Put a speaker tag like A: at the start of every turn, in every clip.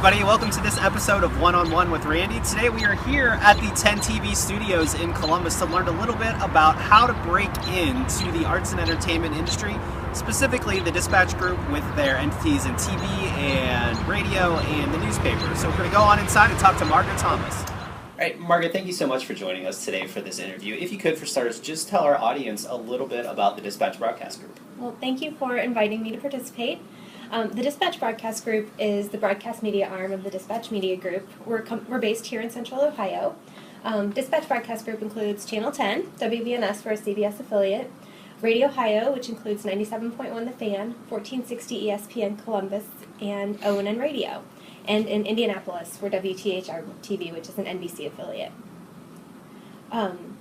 A: everybody. Welcome to this episode of One-on-One with Randy. Today we are here at the 10 TV studios in Columbus to learn a little bit about how to break into the arts and entertainment industry, specifically the Dispatch Group with their entities in TV and radio and the newspaper. So we're going to go on inside and talk to Margaret Thomas. All right, Margaret, thank you so much for joining us today for this interview. If you could, for starters, just tell our audience a little bit about the Dispatch Broadcast Group.
B: Well, thank you for inviting me to participate. The Dispatch Broadcast Group is the broadcast media arm of the Dispatch Media Group. We're based here in Central Ohio. Dispatch Broadcast Group includes Channel 10, WVNS, we're a CBS affiliate, Radio Ohio, which includes 97.1 The Fan, 1460 ESPN Columbus, and ONN Radio. And in Indianapolis, we're WTHR TV, which is an NBC affiliate.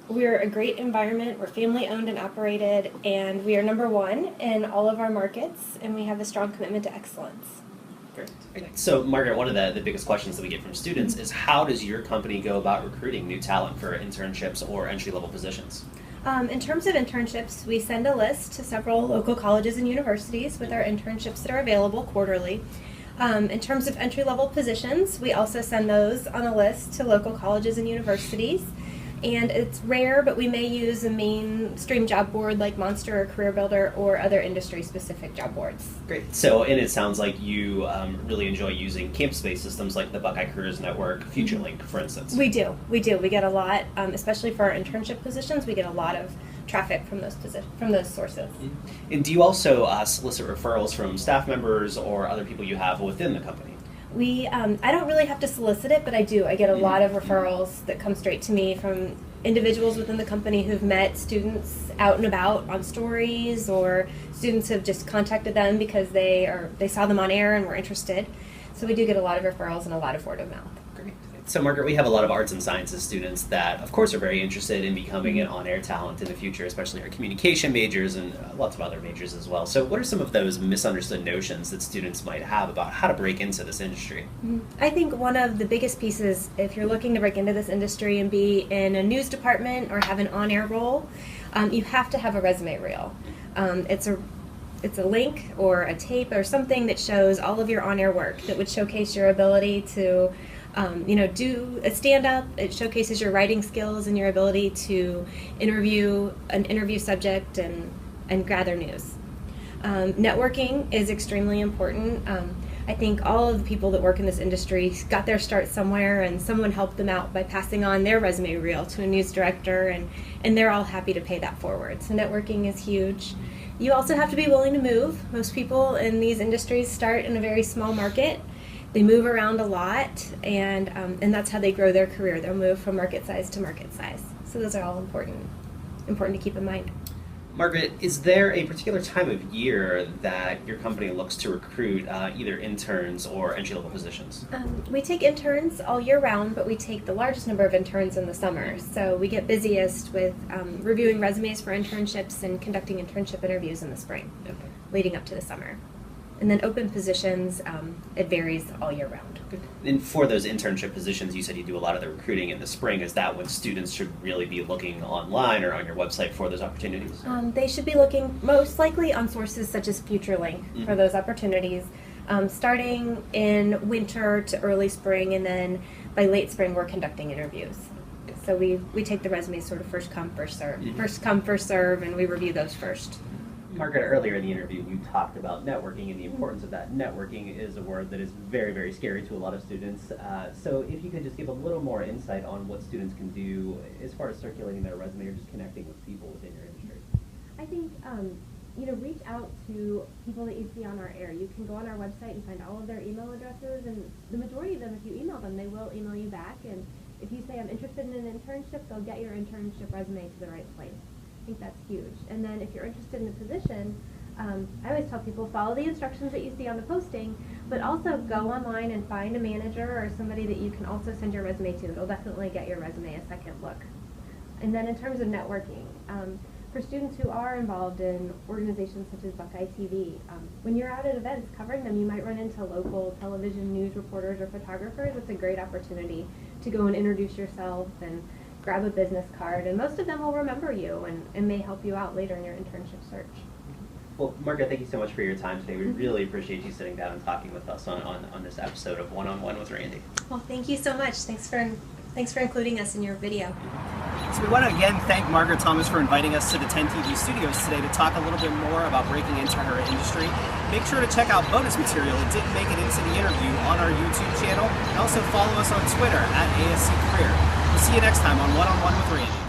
B: We're a great environment, we're family owned and operated, and we are number one in all of our markets, and we have a strong commitment to excellence.
A: Great. So, Margaret, one of the biggest questions that we get from students is how does your company go about recruiting new talent for internships or entry-level positions?
B: In terms of internships, we send a list to several local colleges and universities with our internships that are available quarterly. In terms of entry-level positions, we also send those on a list to local colleges and universities. And it's rare, but we may use a mainstream job board like Monster or Career Builder or other industry-specific job boards.
A: Great. So, and it sounds like you really enjoy using campus-based systems like the Buckeye Careers Network, FutureLink, for instance.
B: We do. We get a lot, especially for our internship positions, we get a lot of traffic from those sources.
A: And do you also solicit referrals from staff members or other people you have within the company?
B: I don't really have to solicit it, but I do. I get a lot of referrals that come straight to me from individuals within the company who've met students out and about on stories, or students have just contacted them because they saw them on air and were interested. So we do get a lot of referrals and a lot of word of mouth.
A: Great. So, Margaret, we have a lot of arts and sciences students that, of course, are very interested in becoming an on-air talent in the future, especially our communication majors and lots of other majors as well. So what are some of those misunderstood notions that students might have about how to break into this industry?
B: I think one of the biggest pieces, if you're looking to break into this industry and be in a news department or have an on-air role, you have to have a resume reel. It's a link or a tape or something that shows all of your on-air work that would showcase your ability to do a stand-up. It showcases your writing skills and your ability to interview an interview subject and gather news. Networking is extremely important. I think all of the people that work in this industry got their start somewhere, and someone helped them out by passing on their resume reel to a news director, and they're all happy to pay that forward. So networking is huge. You also have to be willing to move. Most people in these industries start in a very small market. They move around a lot, and that's how they grow their career. They'll move from market size to market size. So those are all important to keep in mind.
A: Margaret, is there a particular time of year that your company looks to recruit either interns or entry-level positions?
B: We take interns all year round, but we take the largest number of interns in the summer. So we get busiest with reviewing resumes for internships and conducting internship interviews in the spring, leading up to the summer. And then open positions, it varies all year round.
A: And for those internship positions, you said you do a lot of the recruiting in the spring. Is that when students should really be looking online or on your website for those opportunities?
B: They should be looking most likely on sources such as FutureLink for those opportunities, starting in winter to early spring, and then by late spring we're conducting interviews. So we take the resumes sort of first come, first serve. First come, first serve, and we review those first.
A: Margaret, earlier in the interview, you talked about networking and the importance of that. Networking is a word that is very, very scary to a lot of students. So if you could just give a little more insight on what students can do as far as circulating their resume or just connecting with people within your industry.
B: I think, reach out to people that you see on our air. You can go on our website and find all of their email addresses, and the majority of them, if you email them, they will email you back. And if you say, I'm interested in an internship, they'll get your internship resume to the right place. I think that's huge. And then if you're interested in the position, I always tell people follow the instructions that you see on the posting, but also go online and find a manager or somebody that you can also send your resume to. It'll definitely get your resume a second look. And then in terms of networking, for students who are involved in organizations such as Buckeye TV, when you're out at events covering them, you might run into local television news reporters or photographers. It's a great opportunity to go and introduce yourself and grab a business card, and most of them will remember you and may help you out later in your internship search.
A: Well, Margaret, thank you so much for your time today. We really appreciate you sitting down and talking with us on this episode of One-on-One with Randy.
B: Well, thank you so much. Thanks for including us in your video.
A: So we want to again thank Margaret Thomas for inviting us to the 10 TV studios today to talk a little bit more about breaking into her industry. Make sure to check out bonus material that didn't make it into the interview on our YouTube channel, and also follow us on Twitter at ASC Career. We'll see you next time on One-on-One with Randy.